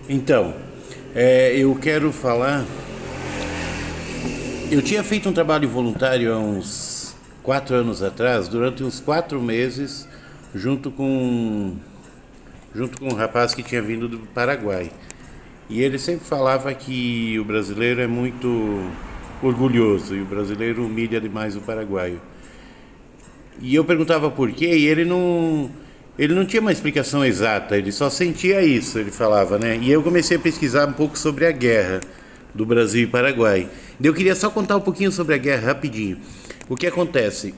Então, eu quero falar. Eu tinha feito um trabalho voluntário há uns 4 anos atrás, durante uns 4 meses, junto com, junto com um rapaz que tinha vindo do Paraguai. E ele sempre falava que o brasileiro é muito orgulhoso e o brasileiro humilha demais o paraguaio. E eu perguntava por quê e ele não tinha uma explicação exata, ele só sentia isso, ele falava, né? E eu comecei a pesquisar um pouco sobre a guerra do Brasil e Paraguai. Eu queria só contar um pouquinho sobre a guerra rapidinho. O que acontece?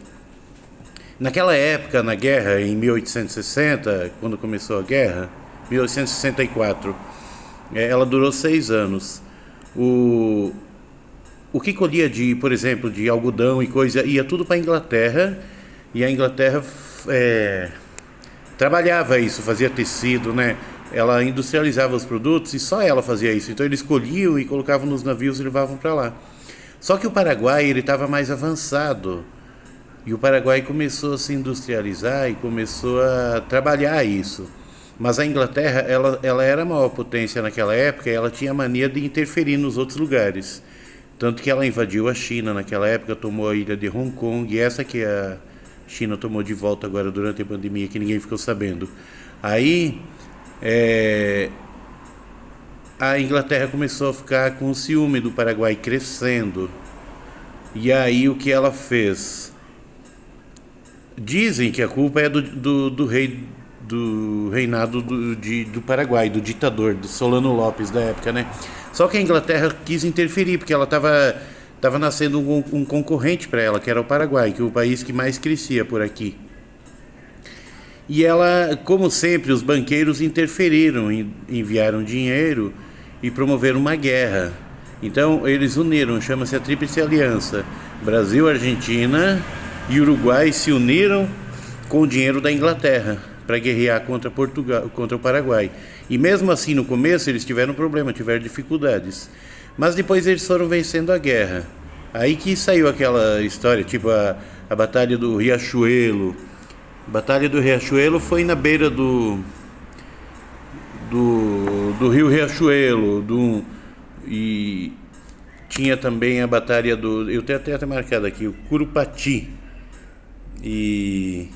Naquela época, na guerra, em 1860, quando começou a guerra, 1864, ela durou 6 anos. O, o que colhia de, por exemplo, de algodão e coisa, ia tudo para a Inglaterra, e a Inglaterra é, trabalhava isso, fazia tecido, né? Ela industrializava os produtos e só ela fazia isso. Então eles colhiam e colocavam nos navios e levavam para lá. Só que o Paraguai ele estava mais avançado e o Paraguai começou a se industrializar e começou a trabalhar isso. Mas a Inglaterra ela era a maior potência naquela época e ela tinha a mania de interferir nos outros lugares. Tanto que ela invadiu a China naquela época, tomou a ilha de Hong Kong, e essa que a China tomou de volta agora durante a pandemia, que ninguém ficou sabendo. Aí é, a Inglaterra começou a ficar com o ciúme do Paraguai crescendo. E aí o que ela fez? Dizem que a culpa é do rei do reinado do Paraguai, do ditador, do Solano Lopes da época, né? Só que a Inglaterra quis interferir, porque ela estava nascendo um concorrente para ela, que era o Paraguai, que é o país que mais crescia por aqui. E ela, como sempre, os banqueiros interferiram, enviaram dinheiro e promoveram uma guerra. Então eles uniram, chama-se a Tríplice Aliança. Brasil, Argentina e Uruguai se uniram com o dinheiro da Inglaterra para guerrear contra Portugal, contra o Paraguai. E mesmo assim, no começo, eles tiveram problema, tiveram dificuldades. Mas depois eles foram vencendo a guerra. Aí que saiu aquela história, tipo a Batalha do Riachuelo. A Batalha do Riachuelo foi na beira do rio Riachuelo. E tinha também a Batalha do... Eu tenho até marcado aqui, o Curupati. E...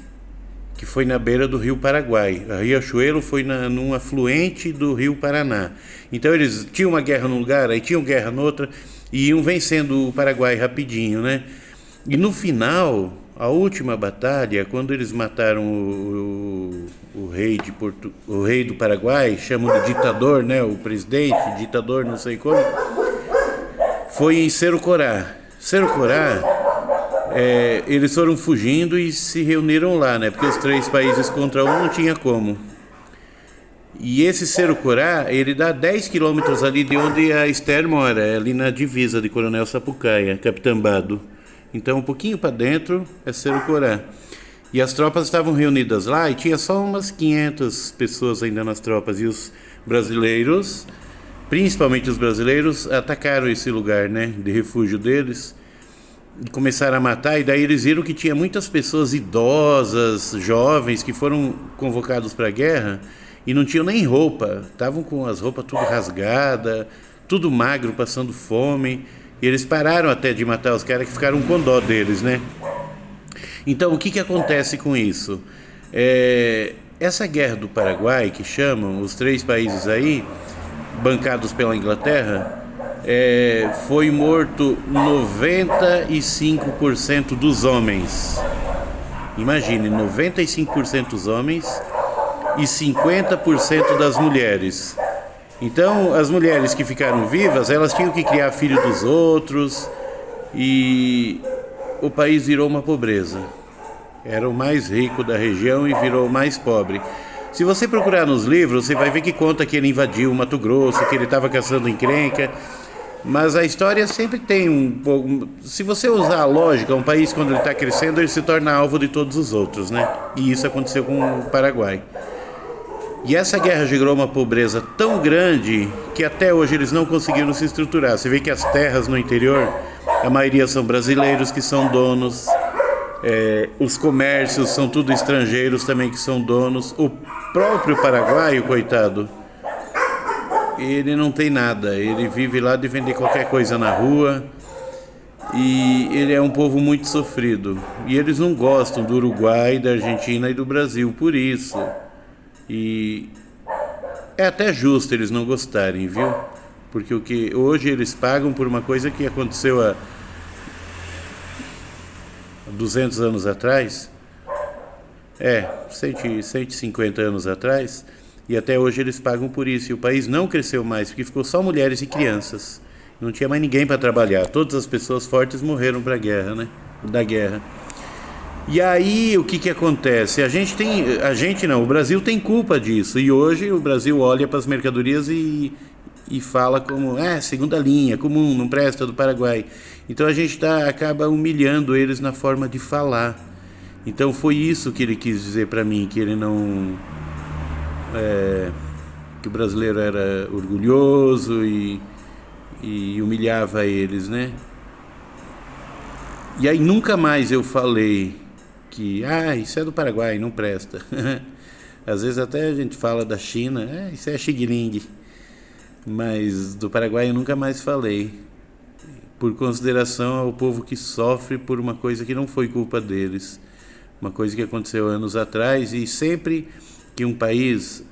que foi na beira do rio Paraguai. A Riachuelo foi num afluente do rio Paraná. Então eles tinham uma guerra num lugar, aí tinham guerra noutra, e iam vencendo o Paraguai rapidinho, né? E no final, a última batalha, quando eles mataram o rei do Paraguai, chamam de ditador, né? O presidente, ditador, não sei como, foi em Cerro Corá. Cerro Corá, eles foram fugindo e se reuniram lá, né? Porque os três países contra um não tinha como. E esse Cerro Corá, ele dá 10 quilômetros ali de onde a Esther mora, ali na divisa de Coronel Sapucaia, Capitambado. Então, um pouquinho para dentro é Cerro Corá. E as tropas estavam reunidas lá e tinha só umas 500 pessoas ainda nas tropas. E os brasileiros, principalmente os brasileiros, atacaram esse lugar, né, de refúgio deles. E começaram a matar, e daí eles viram que tinha muitas pessoas idosas, jovens, que foram convocados para a guerra e não tinham nem roupa, estavam com as roupas tudo rasgadas, tudo magro, passando fome, e eles pararam até de matar os caras, que ficaram com dó deles, né? Então, o que acontece com isso? Essa guerra do Paraguai, que chamam, os três países aí, bancados pela Inglaterra, foi morto 95% dos homens. Imagine, 95% dos homens e 50% das mulheres. Então, as mulheres que ficaram vivas, elas tinham que criar filho dos outros, e o país virou uma pobreza. Era o mais rico da região e virou o mais pobre. Se você procurar nos livros, você vai ver que conta que ele invadiu o Mato Grosso, que ele estava caçando encrenca. Mas a história sempre tem um pouco... Se você usar a lógica, um país quando ele está crescendo, ele se torna alvo de todos os outros, né? E isso aconteceu com o Paraguai. E essa guerra gerou uma pobreza tão grande que até hoje eles não conseguiram se estruturar. Você vê que as terras no interior, a maioria são brasileiros que são donos. Os comércios são tudo estrangeiros também que são donos. O próprio paraguaio, coitado, ele não tem nada, ele vive lá de vender qualquer coisa na rua e ele é um povo muito sofrido. E eles não gostam do Uruguai, da Argentina e do Brasil por isso. E é até justo eles não gostarem, viu? Porque o que hoje eles pagam por uma coisa que aconteceu há 200 anos atrás, 150 anos atrás, e até hoje eles pagam por isso. E o país não cresceu mais, porque ficou só mulheres e crianças. Não tinha mais ninguém para trabalhar. Todas as pessoas fortes morreram para a guerra, né? Da guerra. E aí o que acontece? O Brasil tem culpa disso. E hoje o Brasil olha para as mercadorias e fala como, segunda linha, comum, não presta, do Paraguai. Então a gente acaba humilhando eles na forma de falar. Então foi isso que ele quis dizer para mim, que ele não... que o brasileiro era orgulhoso e humilhava eles, né? E aí nunca mais eu falei que, isso é do Paraguai, não presta. Às vezes até a gente fala da China, isso é xing-ling. Mas do Paraguai eu nunca mais falei, por consideração ao povo que sofre por uma coisa que não foi culpa deles, uma coisa que aconteceu anos atrás. E sempre que um país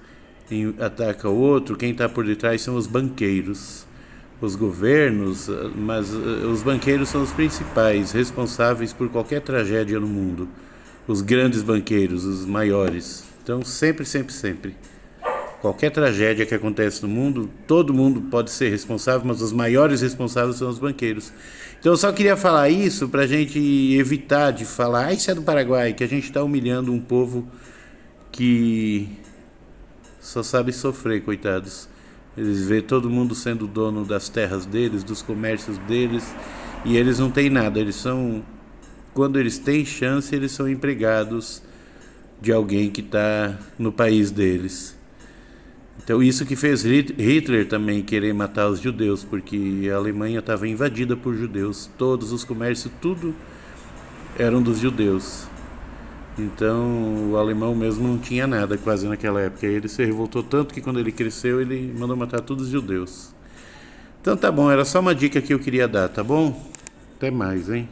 ataca o outro, quem está por detrás são os banqueiros, os governos, mas os banqueiros são os principais responsáveis por qualquer tragédia no mundo, os grandes banqueiros, os maiores. Então sempre qualquer tragédia que acontece no mundo, todo mundo pode ser responsável, mas os maiores responsáveis são os banqueiros. Então eu só queria falar isso para a gente evitar de falar, isso é do Paraguai, que a gente está humilhando um povo que só sabe sofrer, coitados. Eles vê todo mundo sendo dono das terras deles, dos comércios deles, e eles não têm nada. Quando eles têm chance, eles são empregados de alguém que está no país deles. Então isso que fez Hitler também querer matar os judeus, porque a Alemanha estava invadida por judeus. Todos os comércios, tudo eram dos judeus. Então o alemão mesmo não tinha nada quase naquela época. Ele se revoltou tanto que quando ele cresceu ele mandou matar todos os judeus. Então tá bom, era só uma dica que eu queria dar, tá bom? Até mais, hein?